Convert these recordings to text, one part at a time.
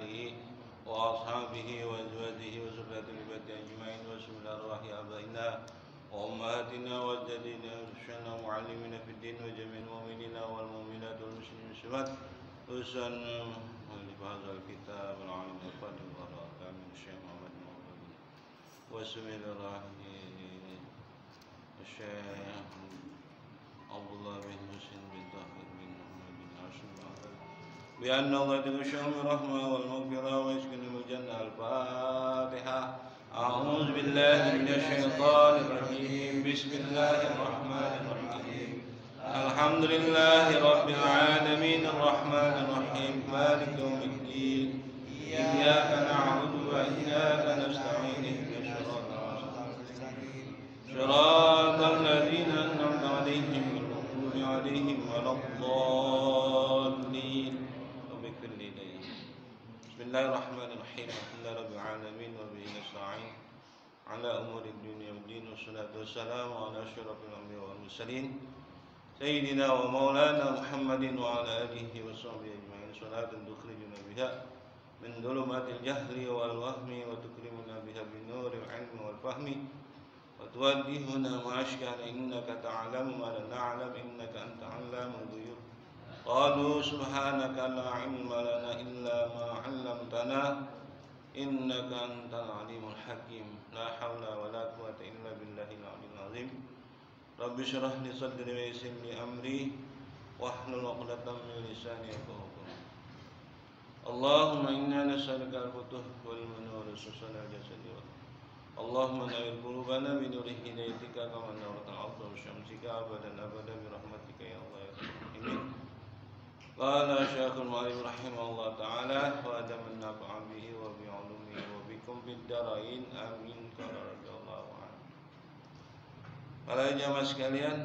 آله وأصحابه وأزواجه وذريته بيته أجمعين وسائر أرواح آبائنا وأمهاتنا وأجدادنا وشيخنا ومعلمينا في الدين وجميع المؤمنين والمؤمنات والمسلمين والمسلمات خصوصا مؤلف هذا الكتاب العالم الفاضل والراحل الشيخ محمد المغربي وسائر أرواح الشيخ عبد الله بن حسين بن طاهر بن محمد بن هاشم بأن الله تغشاهم الرحمة والمغفرة ويسكنهم الجنة. الفاتحة. أعوذ بالله من الشيطان الرجيم. بسم الله الرحمن الرحيم. الحمد لله رب العالمين الرحمن الرحيم مالك يوم الدين إياك نعبد وإياك نستعين اهدنا صراط الذين أنعمت عليهم غير المغضوب عليهم ولا الضالين. Bismillahirrahmanirrahim. Alhamdulillahi rabbil alamin wa bihi nasta'in ala umuri dunya waddin wassalatu wassalamu ala asyrafil anbiya'i wal mursalin sayyidina wa maulana Muhammadin wa ala alihi wa sahbihi ajma'in. Salatan tukhrijuna biha min dhulumatil jahli wal wahmi wa tukrimuna biha bin nuril ilmi wal fahmi wa tuwaddihuna ma ashkala innaka ta'lamu ma la na'lam innaka anta 'allamul ghuyub. Qalu subhanaka la ilma lana illa ma 'allamtana innaka antal alimul hakim. La haula wala quwwata illa billahil aliyyil azim. Rabbi shrah li sadri wa yassir li amri wahlul 'uqdatam min lisani yafqahu qawli. Allahumma inna nas'aluka al-futuh wal manur as-susana jasadi. Allahumma nawwir qulubana bi nuri hidayatika kama nawwartal ardha bi syamsika abadan abada bi rahmatika ya Allah ya Rahim. Qala Syekhul Mu'allim rahimahullah ta'ala wa adaman nafa'a bihi wa bi'ulumihi wa bikum bid-darain amin. Qala radhiyallahu anhu. Para jamaah sekalian,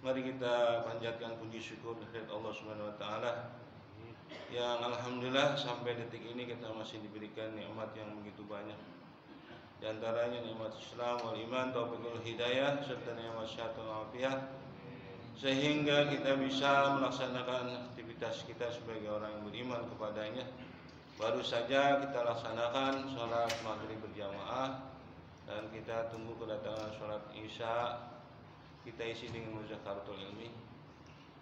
mari kita panjatkan puji syukur kehadirat Allah Subhanahu wa taala yang alhamdulillah sampai detik ini kita masih diberikan nikmat yang begitu banyak. Di antaranya nikmat Islam wal iman, taufiqul hidayah serta nikmat sehat wal afiat, sehingga kita bisa melaksanakan aktivitas kita sebagai orang yang beriman kepadanya. Baru saja kita laksanakan sholat maghrib berjamaah dan kita tunggu kedatangan sholat isya. Kita isi dengan muzakaratul ilmi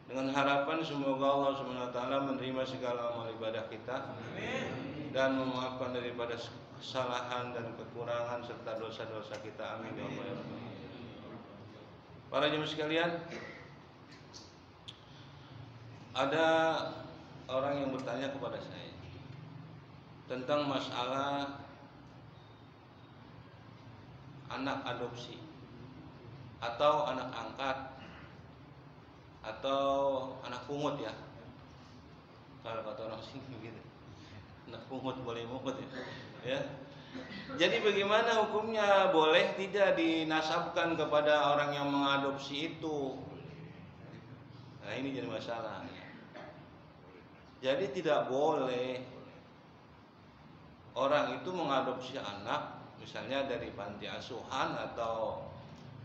dengan harapan semoga Allah SWT menerima segala amal ibadah kita dan memaafkan daripada kesalahan dan kekurangan serta dosa-dosa kita. Amin ya Allah ya Rabbal alamin. Para jemaah sekalian, ada orang yang bertanya kepada saya tentang masalah anak adopsi atau anak angkat atau anak pungut ya. Kalau kata orang sini gitu, anak pungut boleh pungut ya. Jadi bagaimana hukumnya, boleh tidak dinasabkan kepada orang yang mengadopsi itu? Nah ini jadi masalah. Jadi tidak boleh orang itu mengadopsi anak, misalnya dari panti asuhan atau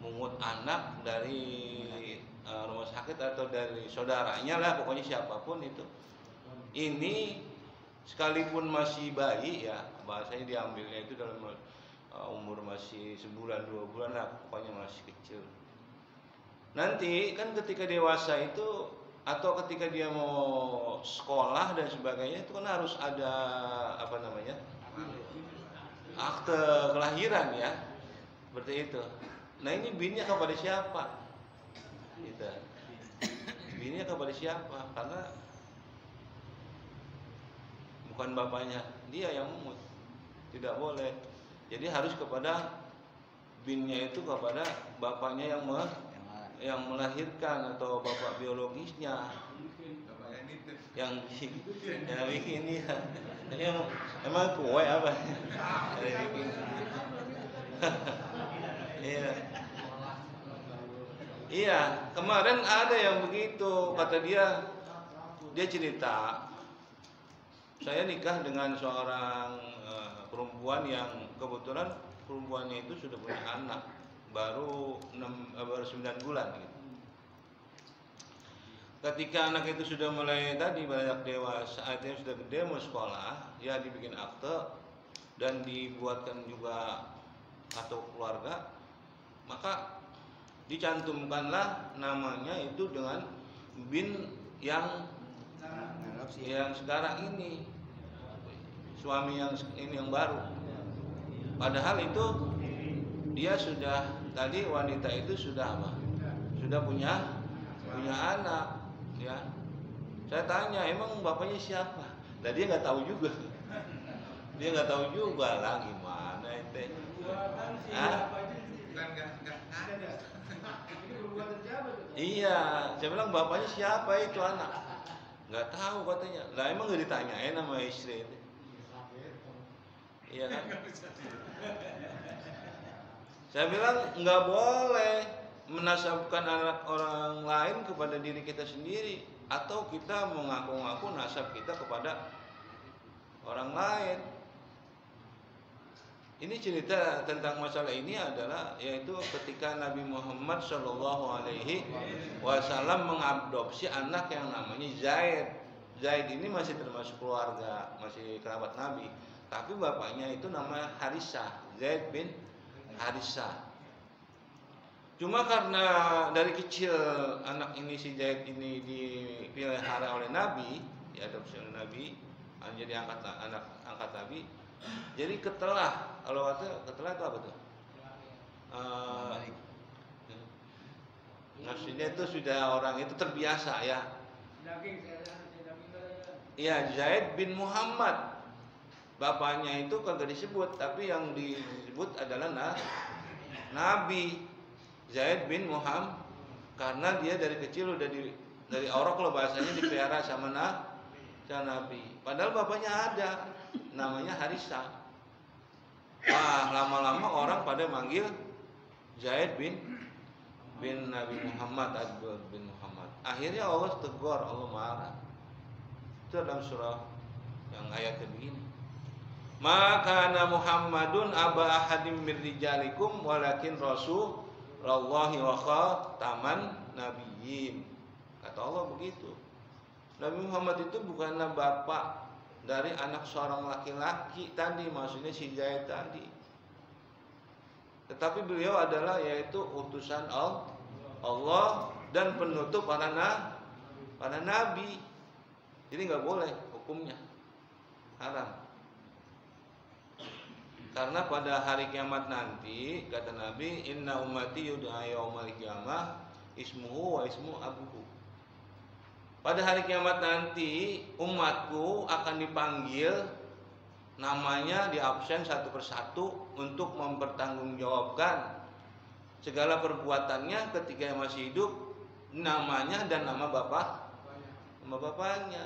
mungut anak dari rumah sakit atau dari saudaranya lah, pokoknya siapapun itu. Ini sekalipun masih bayi ya, bahasanya diambilnya itu dalam umur masih sebulan 2 bulan lah, pokoknya masih kecil. Nanti kan ketika dewasa itu atau ketika dia mau sekolah dan sebagainya itu kan harus ada apa namanya, akte kelahiran ya, seperti itu. Nah ini binnya kepada siapa? Gitu. Binnya kepada siapa? Karena bukan bapaknya, dia yang mungut, tidak boleh. Jadi harus kepada binnya itu kepada bapaknya yang melahirkan atau bapak biologisnya yang bikin dia. Emang kue apa? Iya. Iya, kemarin ada yang begitu, kata dia cerita, saya nikah dengan seorang perempuan yang kebetulan perempuannya itu sudah punya anak baru 9 bulan gitu. ketika anak itu sudah mulai tadi banyak dewasa, artinya sudah gede mau sekolah, ya dibikin akte dan dibuatkan juga kartu keluarga, maka dicantumkanlah namanya itu dengan bin yang sekarang ini, suami yang ini yang baru. Padahal itu dia sudah tadi wanita itu sudah apa? Sudah punya anak, ya. Saya tanya, emang bapaknya siapa? Nah, dia nggak tahu juga. Dia nggak tahu juga lah gimana itu. Iya, saya bilang bapaknya siapa itu anak? Nggak tahu katanya. Lah emang nggak ditanyain sama istri itu? Iya kan? Saya bilang nggak boleh menasabkan anak orang lain kepada diri kita sendiri, atau kita mengaku-ngaku nasab kita kepada orang lain. Ini cerita tentang masalah ini adalah yaitu ketika Nabi Muhammad Shallallahu Alaihi Wasallam mengadopsi anak yang namanya Zaid. Zaid ini masih termasuk keluarga, masih kerabat Nabi, tapi bapaknya itu namanya Harisah, Zaid bin Harisah. Cuma karena dari kecil anak ini si Zaid ini dipelihara oleh Nabi, diadopsi oleh Nabi, jadi anak angkat Nabi. Jadi ketelah, kalau ketelah itu apa tuh? Maksudnya itu sudah orang itu terbiasa ya. Iya, Zaid bin Muhammad. Bapaknya itu kagak disebut, tapi yang disebut adalah Nabi Zaid bin Muhammad, karena dia dari kecil udah dari aurak lo bahasanya dipelihara sama Nabi. Padahal bapaknya ada, namanya Harisah. Wah, lama-lama orang pada manggil Zaid bin Nabi Muhammad, Abdul bin Muhammad. Akhirnya Allah tegur, Allah marah. Itu dalam surah yang ayatnya begini. Maka Muhammadun aba ahadim min rijalikum walakin rasulullahi wa khataman nabiyyin. Kata Allah begitu. Nabi Muhammad itu bukanlah bapak dari anak seorang laki-laki tadi, maksudnya si Zaid tadi. Tetapi beliau adalah yaitu utusan Allah dan penutup para nabi. Jadi nggak boleh hukumnya, haram. Karena pada hari kiamat nanti kata Nabi, inna ummati yud'a yaumal qiyamah ismuhu wa ismu abuhu. Pada hari kiamat nanti umatku akan dipanggil, namanya diabsen satu persatu untuk mempertanggungjawabkan segala perbuatannya ketika masih hidup, namanya dan nama bapaknya.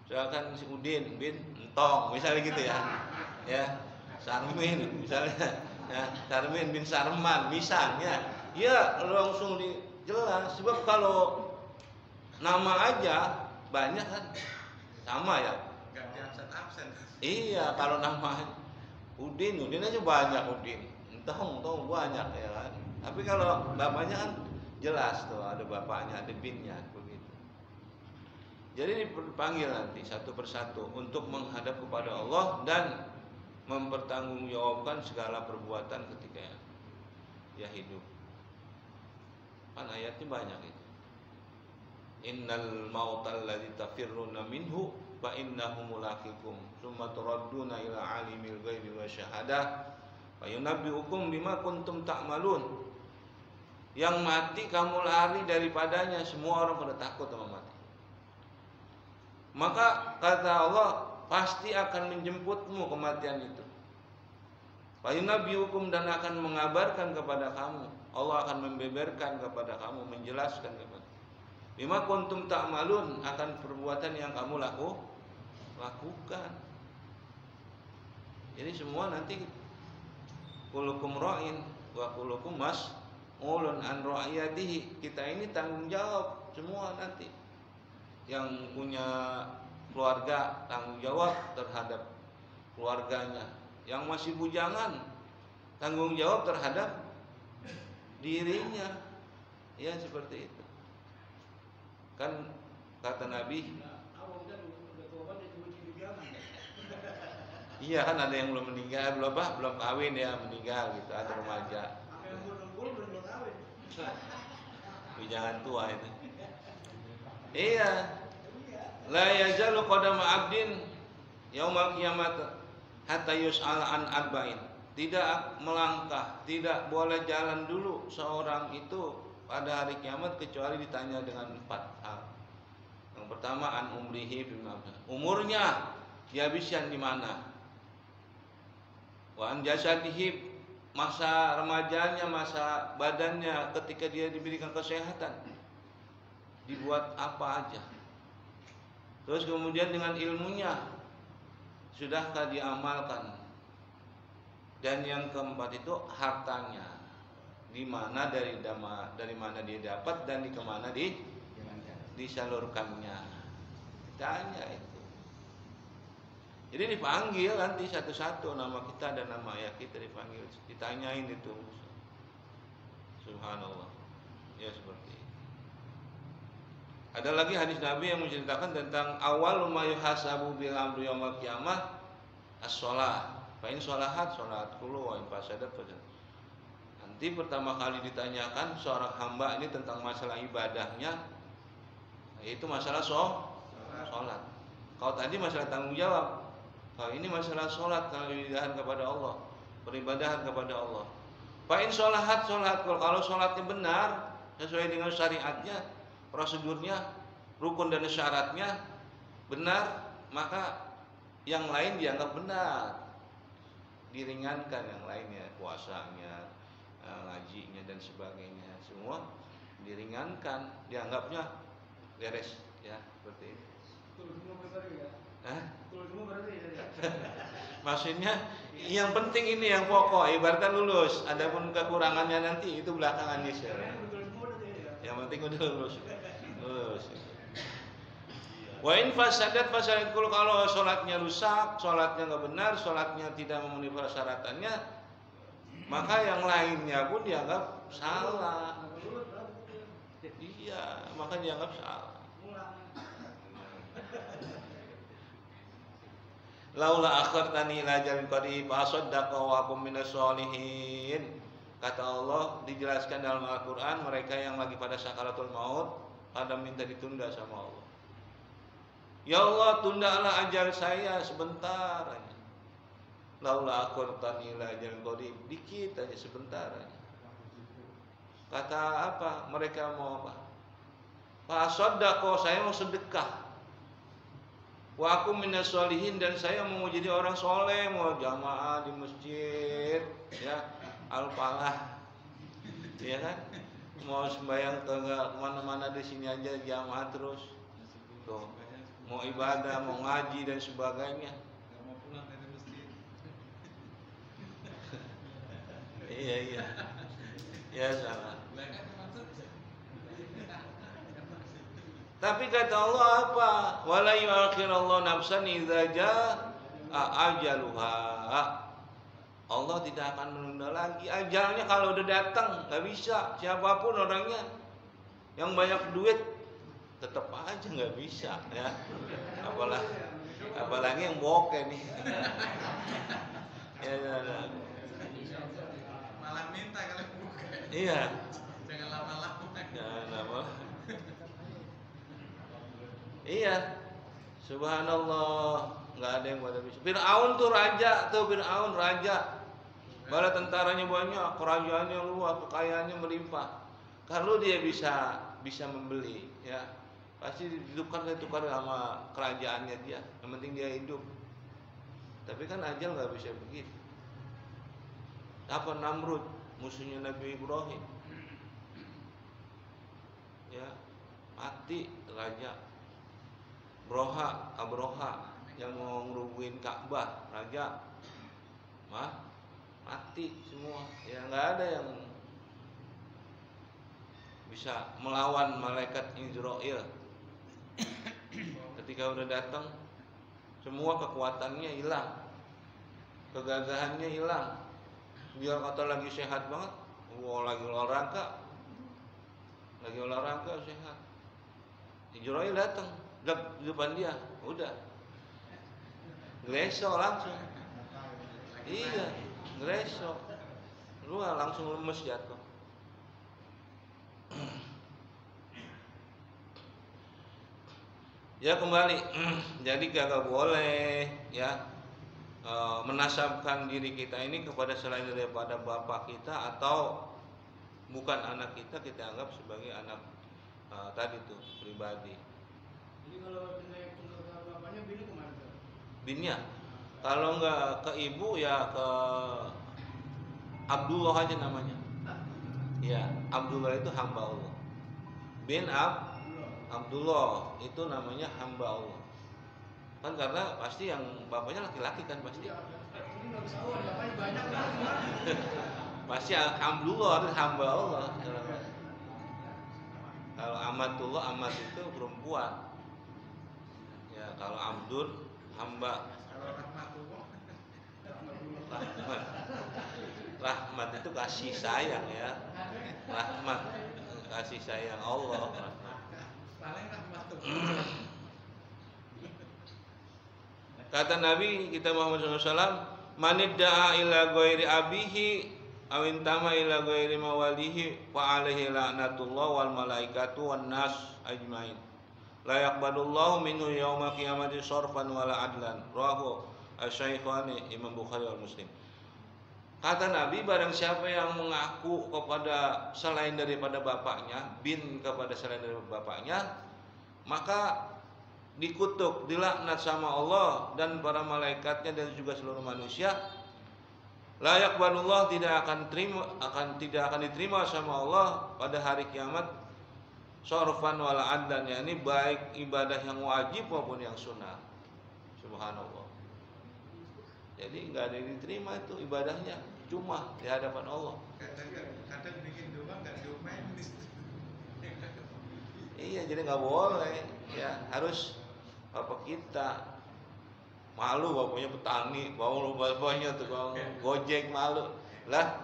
Misalkan si Udin bin Entong misalnya gitu ya. Ya, Sarmin misalnya, ya, Sarmin bin Sarman misalnya. Ya langsung dijelas, sebab kalau nama aja banyak kan sama ya. Enggak diabsen-absen. Iya, kalau nama Udin aja banyak Udin. Entong banyak ya kan. Tapi kalau bapaknya kan jelas tuh, ada bapaknya, ada binnya begitu. Jadi dipanggil nanti satu persatu untuk menghadap kepada Allah dan mempertanggungjawabkan segala perbuatan ketika dia hidup. Kan ayatnya banyak itu. Innal mautal ladzi tafirruna minhu fa innahu mulaqikum tsumma turadduna ila alimil ghaibi wasyahadah fa yunabbiukum bima kuntum ta'malun. Yang mati kamu lari daripadanya, semua orang pada takut sama mati. Maka kata Allah, pasti akan menjemputmu kematian itu. Fa yunabbiukum, dan akan mengabarkan kepada kamu. Allah akan membeberkan kepada kamu, menjelaskan kepada bima kuntum ta'malun, akan perbuatan yang kamu lakukan. Jadi semua nanti kulukum ra'in wa kulukum mas'ulun an ra'iyatihi. Kita ini tanggung jawab semua nanti. Yang punya keluarga tanggung jawab terhadap keluarganya. Yang masih bujangan tanggung jawab terhadap dirinya. Ya seperti itu. Kan kata Nabi, iya kan ada yang belum meninggal, belum kawin ya, meninggal gitu, ada remaja. Jangan tua itu. Iya. La yazalu qadama 'abdin yaumal qiyamah hatta yus'ala an arba'in. Tidak melangkah, tidak boleh jalan dulu seorang itu pada hari kiamat kecuali ditanya dengan 4 hal. Yang pertama an umrihi bima. Umurnya dihabiskan di mana? Wa an jasadihi, masa remajanya, masa badannya ketika dia diberikan kesehatan dibuat apa aja. Terus kemudian dengan ilmunya sudahkah diamalkan. Dan yang keempat itu hartanya, di mana dari mana dia dapat dan di kemana disalurkannya. Tanya itu. Jadi dipanggil nanti satu-satu, nama kita dan nama ayah kita dipanggil, ditanyain itu. Subhanallah. Ya seperti itu. Ada lagi hadis Nabi yang menceritakan tentang awal ma yuhasabu bil amri yaumil qiyamah as-shalah. Fa in sholahat sholat kullu wa in fasadat fasadat. Nanti pertama kali ditanyakan seorang hamba ini tentang masalah ibadahnya, yaitu masalah sholat. Kalau tadi masalah tanggung jawab, kalau ini masalah sholat, kalau ibadahan kepada Allah, peribadahan kepada Allah. Fa in sholahat sholat, kalau sholatnya benar sesuai dengan syariatnya, prosedurnya, rukun dan syaratnya benar, maka yang lain dianggap benar. Diringankan yang lainnya, puasanya, ngajinya dan sebagainya, semua diringankan, dianggapnya beres ya, seperti itu. Maksudnya yang penting ini yang pokok, ibaratnya lulus. Adapun kekurangannya nanti itu belakangan sih. Yang penting udah lulus. Wa in fasadat fasadat, kalau sholatnya rusak, sholatnya nggak benar, sholatnya tidak memenuhi persyaratannya, maka yang lainnya pun dianggap salah. Iya, maka dianggap salah. Laula akhartani ila ajalin qarib fa asaddaqa wa akum minas sholihin. Kata Allah, dijelaskan dalam Al-Qur'an, mereka yang lagi pada sakaratul maut pada minta ditunda sama Allah. Ya Allah, tundalah ajal saya sebentar aja. Laula akhartani ila ajalin qarib, dikit aja, sebentar aja. Kata apa? Mereka mau apa? Fa asaddaqa, saya mau sedekah. Wa aku minas sholihin, dan saya mau jadi orang soleh, mau jamaah di masjid, ya, al-falah, ya kan? Mau sembahyang kemana-mana, di sini aja jamaah terus, tuh, mau ibadah, mau ngaji dan sebagainya. Gak mau pulang dari masjid. Iya, ya salah. Tapi kata Allah apa? Wala yu'akhirallahu nafsan idza jaa ajaluha. Allah tidak akan menunda lagi ajalnya kalau udah datang, nggak bisa. Siapapun orangnya yang banyak duit tetap aja nggak bisa ya. Apalagi yang bokeh nih. Ya. Malah minta kalau buka. Iya. Jangan lama-lama. Jangan lama. Iya, subhanallah, nggak ada yang pada bisa. Fir'aun tuh raja, bala tentaranya banyak, kerajaannya luas, kekayaannya melimpah. Kalau dia bisa membeli, ya pasti ditukar sama kerajaannya dia. Yang penting dia hidup. Tapi kan ajal nggak bisa begitu. Apa Namrud, musuhnya Nabi Ibrahim, ya mati raja. Abroha yang mau ngerubuhin Ka'bah, raja, mati semua. Ya nggak ada yang bisa melawan malaikat Israel. Ketika udah datang, semua kekuatannya hilang, kegagahannya hilang. Biar kata lagi sehat banget, lagi olahraga sehat. Jibril datang di depan dia, udah gresok langsung. Iya, gresok. Lu langsung lemes jatuh. Ya kembali, jadi kagak boleh ya menasabkan diri kita ini kepada selain daripada bapak kita atau bukan anak kita anggap sebagai anak tadi tuh pribadi. Jadi kalau naik ke bapaknya bini kemana tuh? Binnya, kalau nggak ke ibu ya ke Abdullah aja namanya. Ya, Abdullah itu hamba Allah. Bin Abdullah itu namanya hamba Allah. Kan karena pasti yang bapaknya laki-laki kan pasti. Ini nggak bisa bapaknya banyak lah. Pasti Abdullah itu hamba Allah. Kalau amatullah, amat itu perempuan. Ya, kalau Abdul hamba. Kalau rahmatullah. Rahmat itu kasih sayang ya. Rahmat kasih sayang Allah. Paling rahmatullah. Kata Nabi kita Muhammad SAW, manidda'a ila ghairi abihi awin tama ila ghairi mawalihi fa alaihi la'natullah wal malaikatu wan nas ajmain. La yaqbalullahu minhu yaumal qiyamati sarfan wala adlan. Rawahu asy-Syaikhani Imam Bukhari wal Muslim. Kata Nabi, barang siapa yang mengaku kepada selain daripada bapaknya, bin kepada selain daripada bapaknya, maka dikutuk, dilaknat sama Allah dan para malaikatnya dan juga seluruh manusia. La yaqbalullah tidak akan diterima sama Allah pada hari kiamat sorfan wala adlan, yakni baik ibadah yang wajib maupun yang sunnah. Subhanallah. Jadi nggak ada yang diterima itu ibadahnya, cuma di hadapan Allah. Kadang bikin doa nggak domain. Iya, jadi nggak boleh ya, harus apa kita malu bapaknya petani, bapaknya tukang gojek malu lah.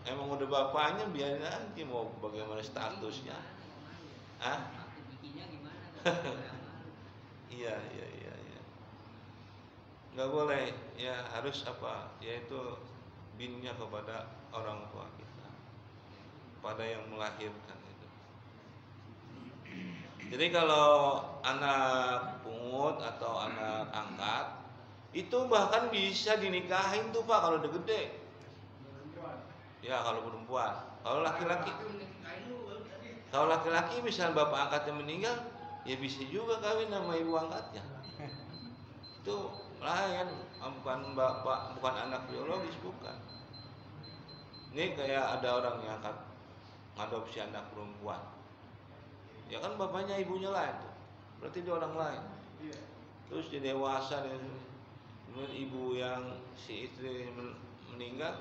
Emang udah bapaknya biarin aja mau bagaimana statusnya. Ah? Iya. Nggak boleh ya, harus apa? Yaitu binnya kepada orang tua kita, pada yang melahirkan itu. Jadi kalau anak pungut atau anak angkat itu bahkan bisa dinikahin tuh Pak kalau udah gede. Ya kalau perempuan. Kalau laki-laki misalnya bapak angkatnya meninggal, ya bisa juga kawin sama ibu angkatnya. Itu lain, bukan bapak, bukan anak biologis, bukan. Ini kayak ada orang yang angkat ngadopsi anak perempuan. Ya kan bapaknya ibunya lain tuh. Berarti dia orang lain. Terus dia dewasa, kemudian ibu yang si istri meninggal,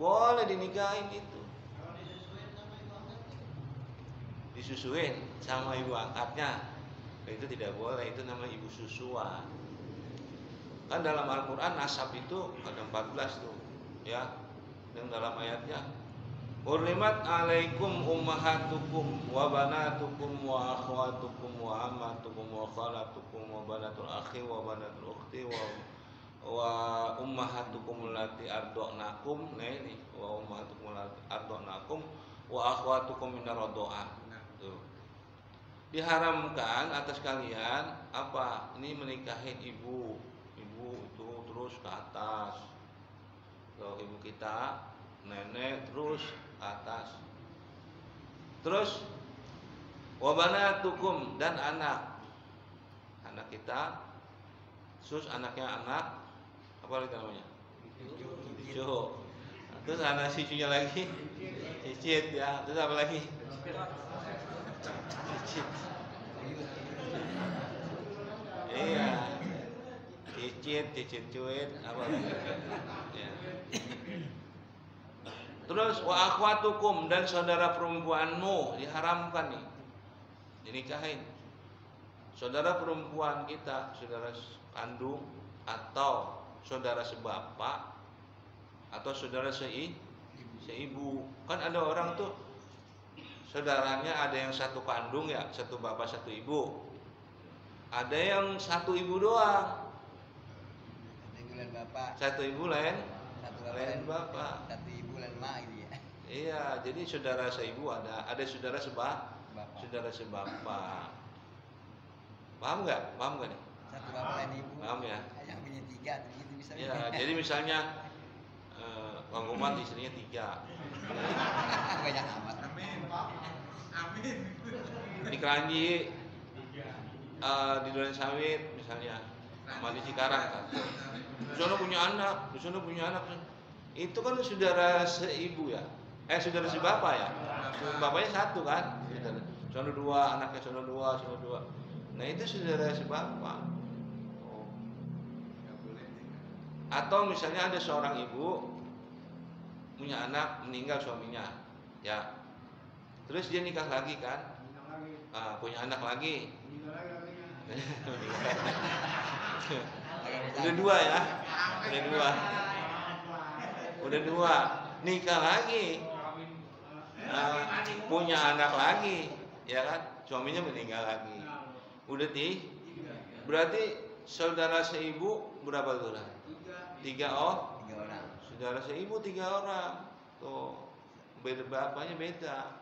boleh dinikahin itu. Disusuin sama ibu angkatnya. Itu tidak boleh, itu namanya ibu susuan. Kan dalam Al-Quran nasab itu ada 14 tuh, ya. Dan dalam ayatnya, hurrimat alaikum ummahatukum wa banatukum wa akhwatukum wa ammatukum wa khalatukum wa banatul akhi wa banatul ukhti wa ummahatukum allati arda'nakum. Nah ini, wa ummahatukum allati arda'nakum wa akhwatukum minar radha'ah. Tuh. Diharamkan atas kalian apa? Ini menikahi ibu itu terus ke atas. Kalau ibu kita, nenek terus ke atas. Terus wabanatukum dan anak kita, terus anaknya anak apa lagi namanya? Cucu. Terus anak cucunya lagi cicit ya. Terus apa lagi? Cicit. Iya. Cicit cuit apa ya. Terus wa akhwatukum dan saudara perempuanmu diharamkan nih dinikahin. Saudara perempuan kita, saudara kandung atau saudara sebapak atau saudara seibu. Kan ada orang tuh saudaranya ada yang satu kandung ya, satu bapak satu ibu. Ada yang satu ibu doang. Satu ibu lain bapak. Satu ibu lain Satu lain bapak. Satu ibu lain mak gitu ya. Iya, jadi saudara seibu ada saudara Bapak. saudara sebapak. Paham nggak nih? Satu bapak lain ibu. Paham ya? Yang punya 3 gitu bisa. Ya, jadi misalnya Bang Kumat istrinya 3. Banyak amat. Amin. Amin. Di Keranji, di Duren Sawit misalnya, sama di Cikarang kan. Di sana punya anak. Itu kan saudara seibu ya. Saudara sebapak ya. Bapaknya satu kan. Sono 2, anaknya sono 2. Nah, itu saudara sebapak. Atau misalnya ada seorang ibu punya anak, meninggal suaminya, ya. Terus dia nikah lagi kan, punya anak lagi. Udah 2 ya, udah 2, nikah lagi, punya anak lagi, ya kan, suaminya meninggal lagi. Udah berarti saudara seibu berapa orang? 3 orang. Saudara seibu 3 orang. Tuh, beda bapaknya beda.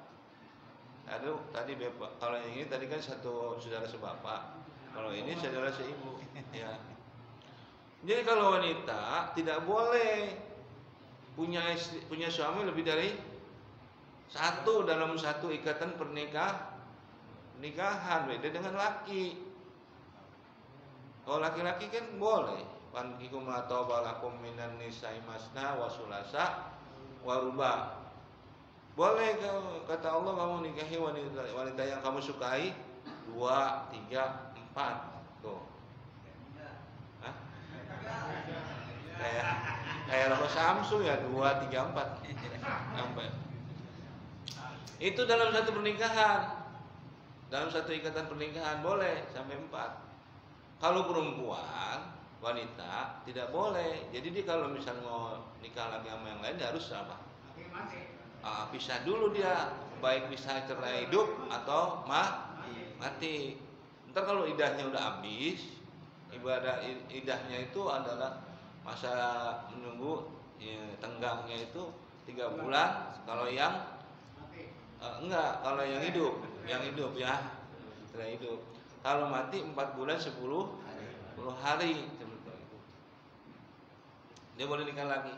Aduh, tadi bapak, kalau yang ini tadi kan satu saudara sebapak. Kalau ini saudara seibu, ya. Jadi kalau wanita tidak boleh punya suami lebih dari 1 dalam satu ikatan pernikahan, beda dengan laki. Kalau laki-laki kan boleh. Fankikum atau balakum minan nisa'i masna wa sulasa wa ruba. Boleh kata Allah kamu nikahi wanita yang kamu sukai 2, 3, 4. Tuh. Hah? Kayak rokok Samsung ya 2, 3, 4. Sampai. Itu dalam satu pernikahan. Dalam satu ikatan pernikahan boleh sampai 4. Kalau perempuan wanita tidak boleh. Jadi dia kalau misalnya mau nikah lagi sama yang lain dia harus apa? Pisah dulu dia, baik bisa cerai hidup atau mati. Ntar kalau idahnya udah habis, ibadah idahnya itu adalah masa menunggu tenggangnya itu 3 bulan. Kalau yang enggak, kalau yang hidup ya, cerai hidup. Kalau mati 4 bulan 10 hari. Dia boleh nikah lagi.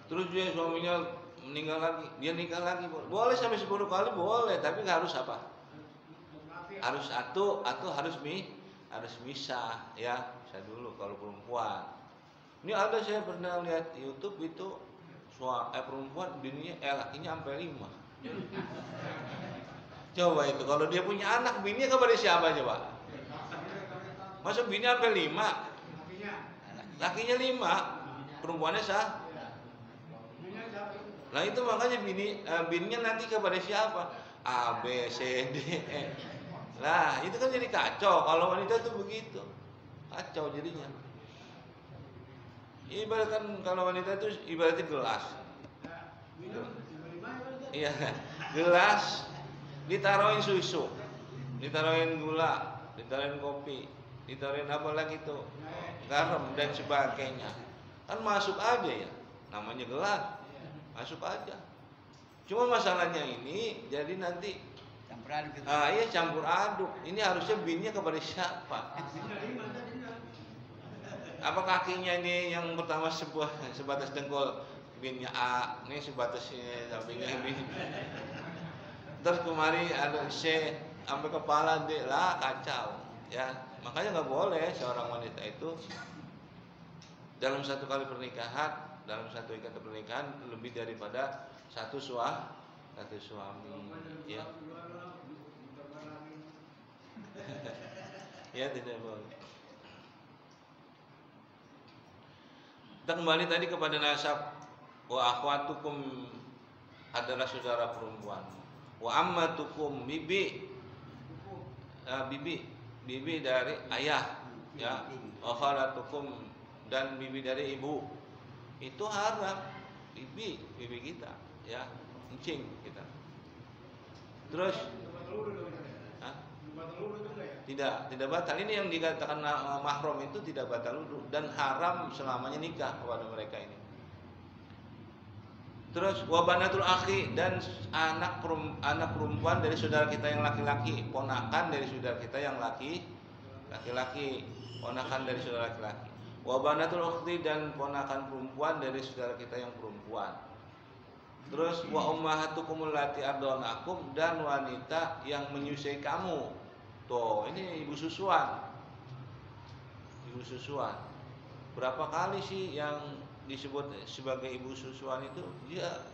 Terus dia suaminya meninggal lagi, dia nikah lagi boleh sampai 10 kali boleh, tapi nggak harus apa? Harus satu atau harus misah ya, bisa dulu kalau perempuan. Ini ada saya pernah lihat di YouTube itu perempuan bininya lakinya sampai 5. Coba itu kalau dia punya anak bininya kepada siapa coba? Masa bininya sampai 5? Lakinya 5, perempuannya sah. Nah itu makanya bininya nanti kepada siapa? A, B, C, D, E. Nah itu kan jadi kacau. Kalau wanita tuh begitu, kacau jadinya. Ibaratkan kalau wanita itu ibaratnya gelas. Iya, gelas ditaruhin susu, ditaruhin gula, ditaruhin kopi, ditaruhin apa lagi tuh, garam dan sebagainya. Kan masuk aja ya, namanya gelas. Masuk aja. Cuma masalahnya ini jadi nanti campur aduk gitu. Iya campur aduk. Ini harusnya binnya kepada siapa? Apa kakinya ini yang pertama sebatas dengkul binnya A, ini sebatas sampingnya B. Terus kemari ada C sampai kepala D lah, kacau. Ya, makanya nggak boleh seorang wanita itu dalam satu kali pernikahan, dalam satu ikatan pernikahan lebih daripada satu suami ya. Ya tidak boleh. Kita kembali tadi kepada nasab. Wa akhwatukum adalah saudara perempuan. Wa ammatukum bibi dari ayah ya. Wa khalatukum dan bibi dari ibu. Itu haram, bibi kita ya, encing kita. Terus Hah? Tidak batal. Ini yang dikatakan mahram itu tidak batal wudu dan haram selamanya nikah kepada mereka ini. Terus wabanatul akhi dan anak perempuan dari saudara kita yang laki-laki, ponakan dari saudara kita yang laki-laki, ponakan dari saudara laki-laki. Wabanatul ukhti dan ponakan perempuan dari saudara kita yang perempuan. Terus wa ummahatukum allati arda'nakum dan wanita yang menyusui kamu. Tuh, ini ibu susuan. Ibu susuan. Berapa kali sih yang disebut sebagai ibu susuan itu? Dia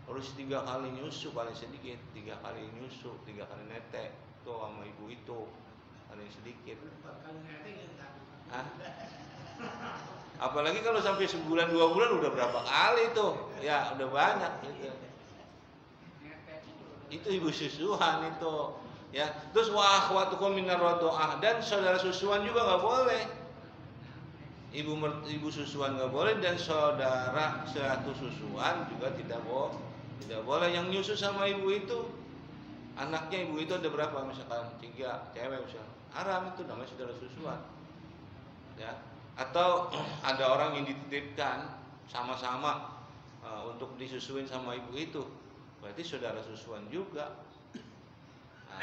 harus 3 kali nyusu paling sedikit, 3 kali nyusu, 3 kali netek. Tuh sama ibu itu paling sedikit. Hah? Apalagi kalau sampai sebulan 2 bulan udah berapa kali tuh? Ya udah banyak gitu. Itu ibu susuan itu. Ya, terus wa akhwatukum minar radha'ah dan saudara susuan juga nggak boleh. Ibu susuan nggak boleh dan saudara satu susuan juga tidak boleh. Yang nyusu sama ibu itu anaknya ibu itu ada berapa misalkan 3 cewek misalkan, haram itu namanya saudara susuan. Ya, atau ada orang yang dititipkan sama-sama untuk disusuin sama ibu itu, berarti saudara susuan juga. Nah,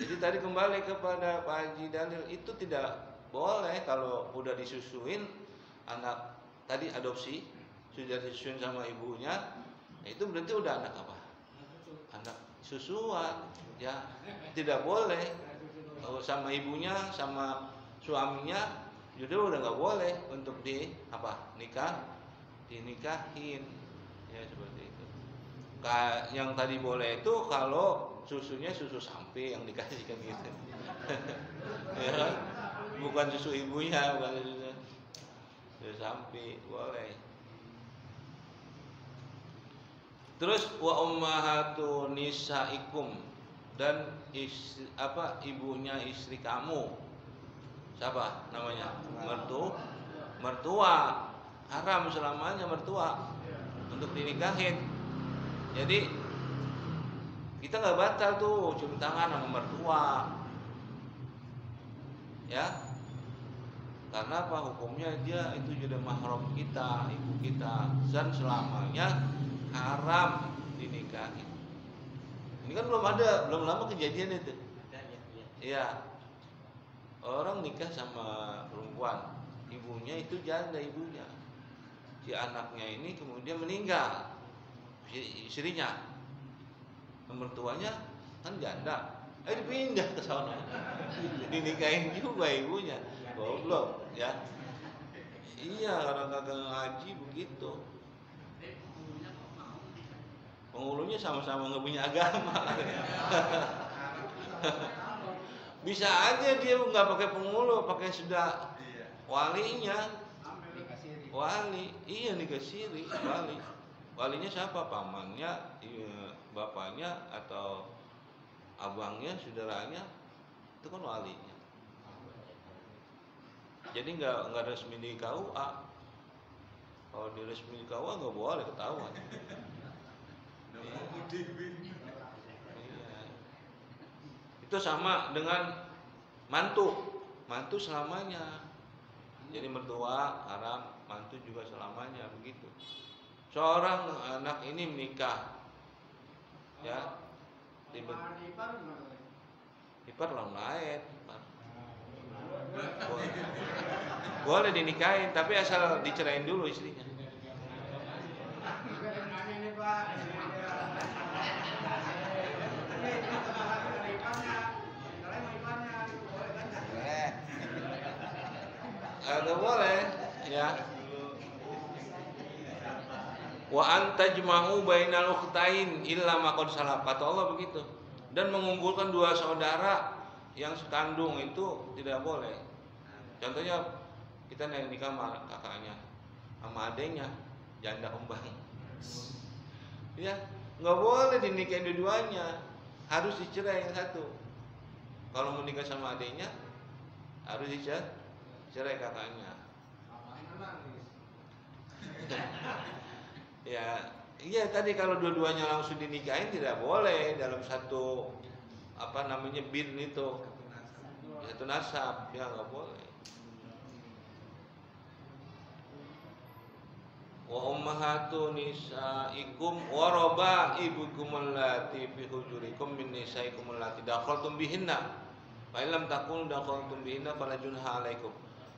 jadi tadi kembali kepada Pak Haji Dalil itu tidak boleh kalau udah disusuin anak tadi adopsi sudah disusuin sama ibunya, ya itu berarti udah anak apa? Anak susuan, ya tidak boleh kalau sama ibunya sama suaminya juga udah nggak boleh untuk dinikahin, ya seperti itu. Yang tadi boleh itu kalau susunya susu sapi yang dikasihkan gitu. Ya, bukan susu ibunya, bukan susu sapi boleh. Terus wa ummahatu nisaikum dan ibunya istri kamu. Siapa namanya? Mertua. Haram selamanya mertua untuk dinikahin. Jadi kita nggak batal tuh cium tangan sama mertua, ya, karena apa? Hukumnya dia itu jadi mahram kita, ibu kita, dan selamanya haram dinikahin. Ini kan belum lama kejadian itu. Iya, orang nikah sama perempuan, ibunya itu janda ibunya, si anaknya ini kemudian meninggal, istrinya. Mertuanya kan janda, dipindah ke sana, dinikahin juga ibunya, goblok ya. Iya, orang kagak ngaji begitu. Penghulunya sama-sama nggak punya agama. Bisa aja dia nggak pakai penghulu, pakai sudah walinya. Wali, iya nikah siri, wali. Walinya siapa? Pamannya, bapaknya atau abangnya, saudaranya, itu kan walinya. Jadi nggak resmi di KUA. Kalau di resmi di KUA nggak boleh ketahuan. Iya. Itu sama dengan mantu selamanya. Jadi mertua haram, mantu juga selamanya begitu. Seorang anak ini menikah, ya, ipar lawan lain, boleh dinikahin, tapi asal dicerain dulu istrinya. Agak boleh, ya. Wa antajma'u bainal ukhtain illa ma qad salaf. Kata Allah begitu. Dan mengumpulkan 2 saudara yang sekandung itu tidak boleh. Contohnya kita nikah sama kakaknya, sama adenya, janda kembang. Ya, nggak boleh dinikahin dua-duanya, harus dicerai yang satu. Kalau mau nikah sama adenya, harus dicerai kakaknya. Ya, Iya tadi kalau dua-duanya langsung dinikahin tidak boleh dalam satu bin itu satu nasab ya nggak boleh. Wa ummahatu nisaikum wa rabaibukum allati fi hujurikum min nisaikum allati dakhaltum bihinna fa illam takunu dakhaltum bihinna fala junha alaikum.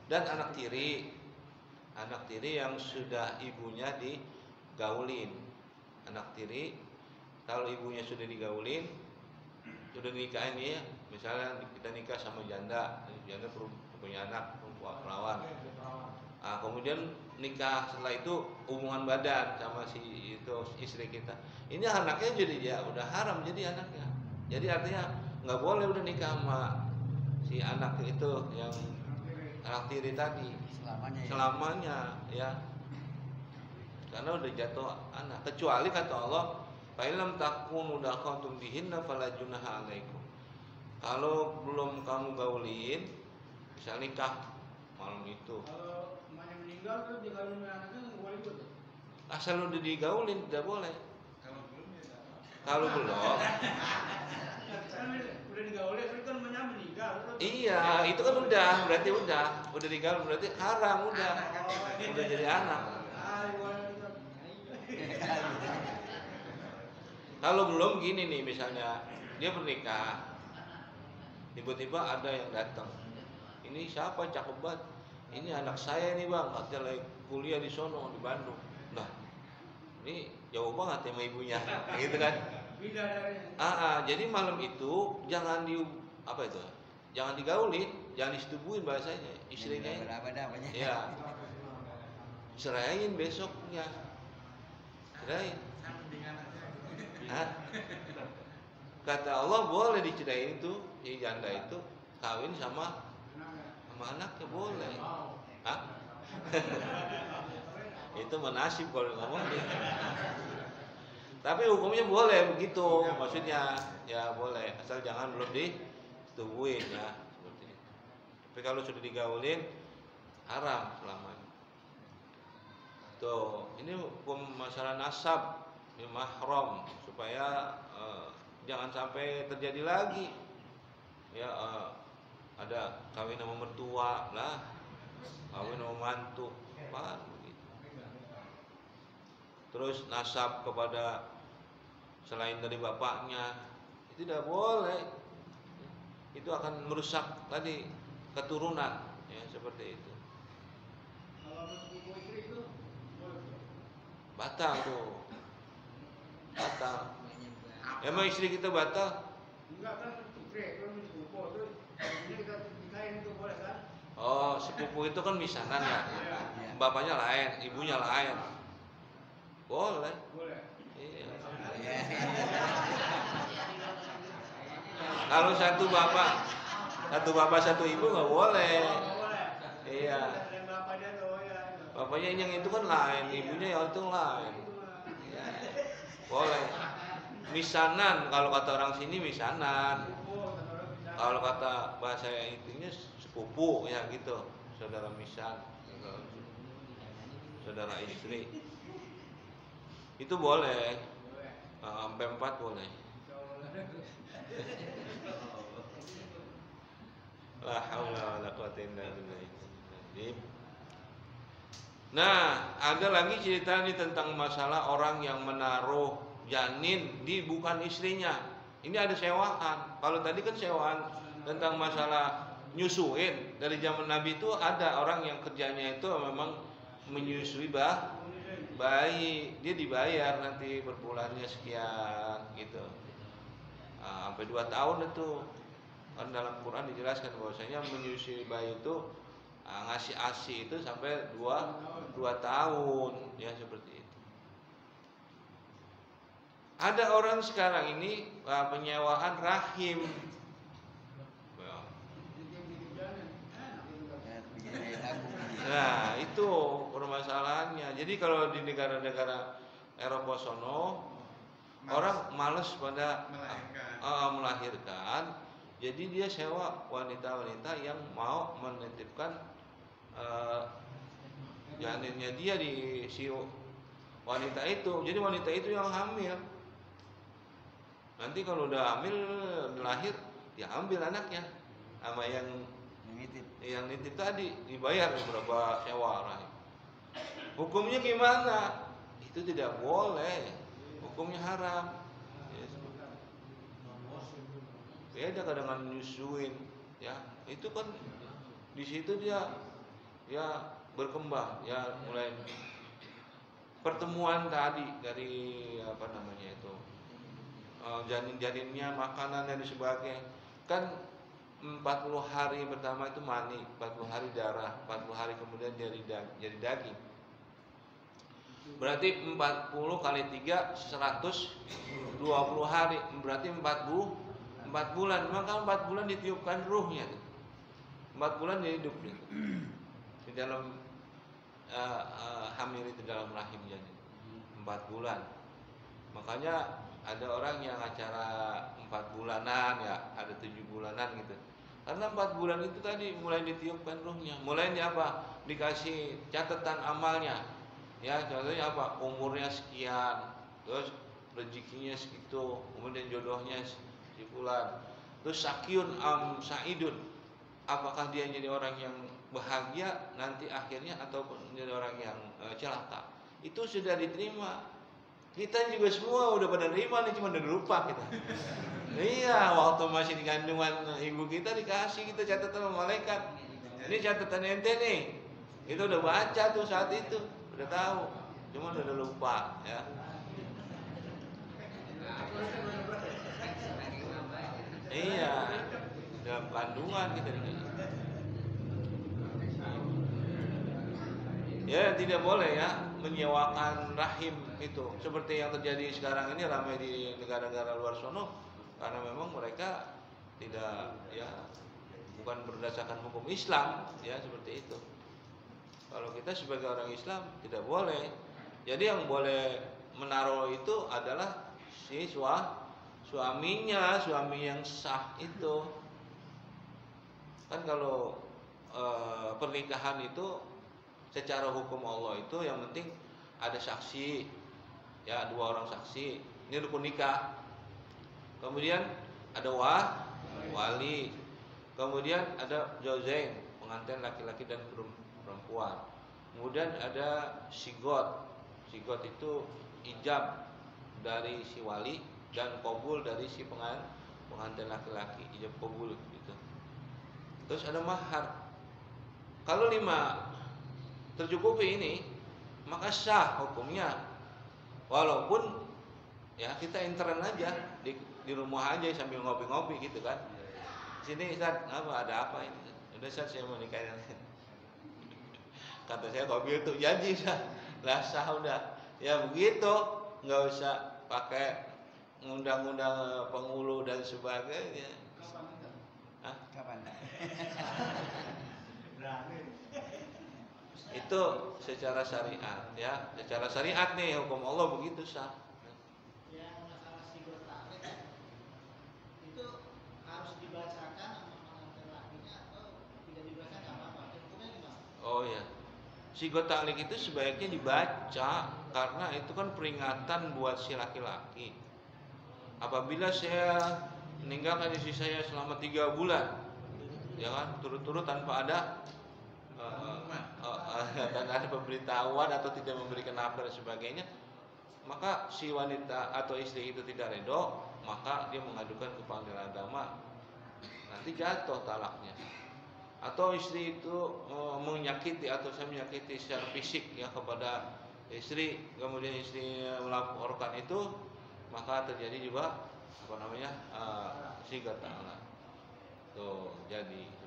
Dan anak tiri yang sudah ibunya digaulin. Anak tiri kalau ibunya sudah digaulin, sudah nikahin ya, misalnya kita nikah sama janda punya anak perawan. Nah, kemudian nikah setelah itu hubungan badan sama si itu istri kita. Ini anaknya jadi ya udah haram jadi anaknya. Jadi artinya nggak boleh udah nikah sama si anak itu yang anak tiri tadi selamanya ya. Karena udah jatuh anak. Kecuali kata Allah, fa illam takunu dakhaltum bihinna fala junaha alaikum. Kalau belum kamu gaulin, bisa nikah malam itu. Kalau emaknya meninggal terus digaulin anaknya nggak boleh ikut. Asal udah digaulin tidak boleh. Kalau belum ya tak apa. Kalau belum, Kan udah digaulin terus kan emaknya meninggal. iya itu kan udah digaulin berarti haram udah jadi anak. Kalau belum gini nih misalnya dia bernikah, tiba-tiba ada yang datang. Ini siapa cakep banget? Ini anak saya nih bang, katanya lagi kuliah di sono di Bandung. Nah, ini jauh banget sama ibunya, gitu kan? Jadi malam itu jangan jangan digaulin, jangan disetubuhin bahasanya istrinya. Ya, serahin besoknya, serahin. Kata Allah boleh dicerain itu si janda itu kawin sama anaknya boleh. Itu menasib kalau ngomong. Tapi hukumnya boleh begitu, maksudnya ya boleh asal jangan belum disetubuhin ya seperti itu. Tapi kalau sudah digaulin haram selamanya. Tuh, ini hukum masalah nasab mahram supaya jangan sampai terjadi lagi ya ada kawin sama mertua lah, kawin sama mantu begitu. Terus nasab kepada selain dari bapaknya itu tidak boleh, itu akan merusak tadi keturunan ya seperti itu. Kalau istri itu Batal tuh. Batal. Emang istri kita batal? enggak kan istri kalau sepupu itu ini kita nikahin itu boleh kan? Oh, sepupu itu kan misanan ya. Bapaknya lain, ibunya lain. Boleh. Boleh. Iya. Kalau satu bapak satu ibu nggak boleh. Boleh. Iya. Dan bapaknya tuh ya. Bapaknya yang itu kan lain, ibunya yang itu lain. Iya. Boleh. Misanan kalau kata orang sini misanan. Kalau kata bahasa intinya sepupu ya gitu, saudara misan, saudara istri. Itu boleh. Sampai 4 boleh. La haula wala quwwata illa billah. Nah, ada lagi cerita nih tentang masalah orang yang menaruh janin di bukan istrinya. Ini ada sewaan. Kalau tadi kan sewaan tentang masalah nyusuin. Dari zaman Nabi itu ada orang yang kerjanya itu memang menyusui bayi. Dia dibayar nanti per bulannya sekian gitu. Sampai 2 tahun itu. Kan dalam Quran dijelaskan bahwasanya menyusui bayi itu ngasih ASI itu sampai 2 tahun ya seperti itu. Ada orang sekarang ini penyewaan rahim. Nah, itu permasalahannya. Jadi kalau di negara-negara Eropa sono orang malas pada melahirkan. Jadi dia sewa wanita-wanita yang mau menitipkan janinnya dia di si wanita itu. Jadi wanita itu yang hamil. Nanti kalau udah hamil lahir, ya ambil anaknya sama yang nitip tadi, dibayar beberapa sewa rahim. Hukumnya gimana? Itu tidak boleh. Hukumnya haram. Yes. Beda dengan nyusuin, ya. Itu kan di situ dia ya berkembang, ya mulai pertemuan tadi dari apa namanya itu janin-janinnya, makanan dan sebagainya. Kan 40 hari pertama itu mani, 40 hari darah, 40 hari kemudian jadi daging. Berarti 40 kali 3 120 hari, berarti 4 bulan. Maka 4 bulan ditiupkan ruhnya tuh. 4 bulan dia hidup gitu. Di dalam hamil itu dalam rahim janin 4 bulan. Makanya ada orang yang acara 4 bulanan ya, ada 7 bulanan gitu. Karena 4 bulan itu tadi mulai ditiupkan ruhnya. Mulai apa? Dikasih catatan amalnya. Ya, contohnya apa? Umurnya sekian, terus rezekinya segitu, kemudian jodohnya sebulan. Terus sakyun saidun. Apakah dia jadi orang yang bahagia nanti akhirnya ataupun menjadi orang yang celaka? Itu sudah diterima. Kita juga semua udah pada terima nih, cuma udah lupa kita. Iya, waktu masih di kandungan ibu kita dikasih kita catatan sama malaikat. Ini catatan ente nih. Kita udah baca tuh saat itu, udah tahu. Cuma udah lupa ya. Iya, dalam kandungan kita dikasih. Ya tidak boleh ya menyewakan rahim itu seperti yang terjadi sekarang ini ramai di negara-negara luar sono, karena memang mereka tidak ya bukan berdasarkan hukum Islam ya seperti itu. Kalau kita sebagai orang Islam tidak boleh. Jadi yang boleh menaruh itu adalah si suaminya, suami yang sah itu. Kan kalau pernikahan itu secara hukum Allah itu yang penting ada saksi, ya 2 orang saksi. Ini rukun nikah. Kemudian ada wali. Kemudian ada zaujain, pengantin laki-laki dan perempuan. Kemudian ada sigot. Sigot itu ijab dari si wali dan qabul dari si pengantin laki-laki, ijab qabul gitu. Terus ada mahar. Kalau 5 tercukupi ini, maka sah hukumnya. Walaupun ya kita intern aja di rumah aja sambil ngopi-ngopi gitu kan. Sini Ustaz, ada apa ini? Udah Ustaz, saya mau nikah. Kata saya kopi itu janji lah sah udah. Ya begitu, nggak usah pakai ngundang-undang penghulu dan sebagainya. Kapan? Itu secara syariat ya, secara syariat nih hukum Allah begitu sah. Yang masalah sigot taklid itu harus dibacakan sama pengantin lakinya atau tidak dibacakan apa? Hukumnya gimana? Oh ya, sigot taklid itu sebaiknya dibaca karena itu kan peringatan buat si laki-laki. Apabila saya meninggalkan istri saya selama 3 bulan, ya kan, turut-turut tanpa ada pemberitahuan atau tidak memberikan nafkah dan sebagainya, maka si wanita atau istri itu tidak ridho, maka dia mengadukan ke pengadilan agama, nanti jatuh talaknya. Atau istri itu menyakiti atau saya menyakiti secara fisik ya kepada istri, kemudian istri melaporkan itu, maka terjadi juga apa namanya sigat talak. Tuh jadi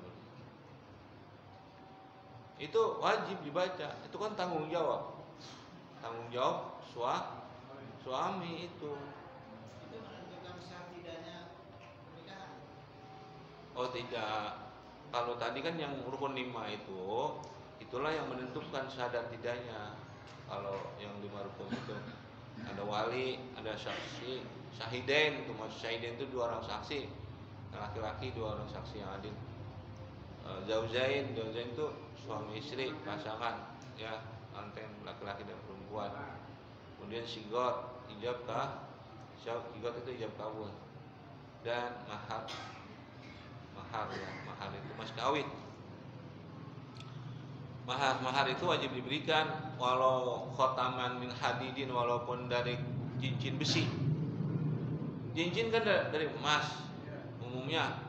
itu wajib dibaca. Itu kan tanggung jawab suami itu. Itu menentukan sah tidaknya pernikahan. Oh tidak. Kalau tadi kan yang rukun 5 itu, itulah yang menentukan sah dan tidaknya. Kalau yang 5 rukun itu ada wali, ada saksi, syahidain. Itu maksud syahidain itu 2 orang saksi, laki-laki 2 orang saksi yang adil. Zaujain itu suami istri, pasangan ya, anten laki-laki dan perempuan. kemudian sigot, ijab sigot itu ijab kabul, dan mahar ya, mahar itu mas kawin. Mahar itu wajib diberikan walau khotaman min hadidin, walaupun dari cincin besi. Cincin kan dari emas umumnya,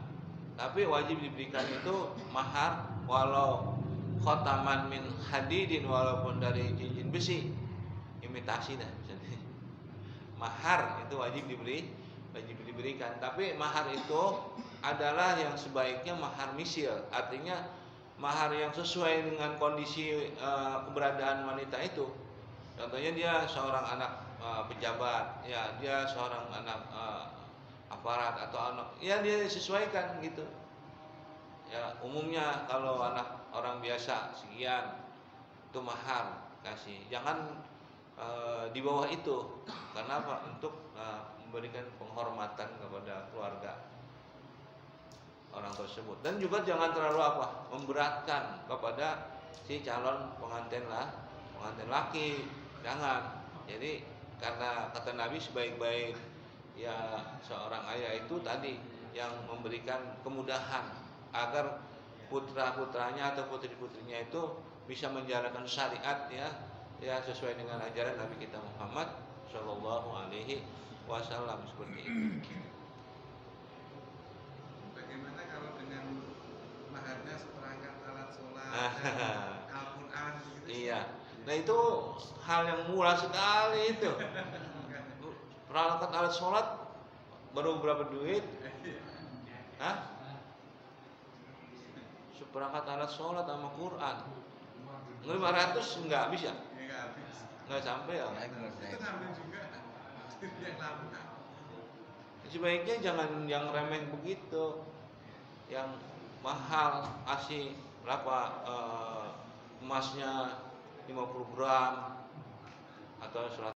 tapi wajib diberikan itu mahar walau khotaman min hadidin, walaupun dari cincin besi, imitasi dah. Mahar itu wajib diberikan. Tapi mahar itu adalah yang sebaiknya mahar misil, artinya mahar yang sesuai dengan kondisi keberadaan wanita itu. Contohnya dia seorang anak pejabat, ya dia seorang anak aparat atau anak, ya dia disesuaikan gitu. Ya umumnya kalau anak orang biasa sekian itu mahar kasih, jangan di bawah itu. Karena apa? Untuk memberikan penghormatan kepada keluarga orang tersebut, dan juga jangan terlalu memberatkan kepada si calon pengantin laki, jangan. Jadi karena kata Nabi sebaik-baik ya seorang ayah itu tadi yang memberikan kemudahan agar putra-putranya atau putri-putrinya itu bisa menjalankan syariat ya sesuai dengan ajaran Nabi kita Muhammad Shallallahu Alaihi Wasallam, seperti itu. Bagaimana kalau dengan maharnya seperangkat alat sholat, Al-Quran gitu? Iya, nah itu hal yang murah sekali itu. Peralatan alat sholat baru berapa duit? Hah? Seperangkat alat sholat sama Quran 500 nggak bisa? Nggak habis. Nggak sampai ya? Itu ngambil juga yang lama. Sebaiknya jangan yang remeh begitu, yang mahal, asih berapa emasnya 50 gram atau 100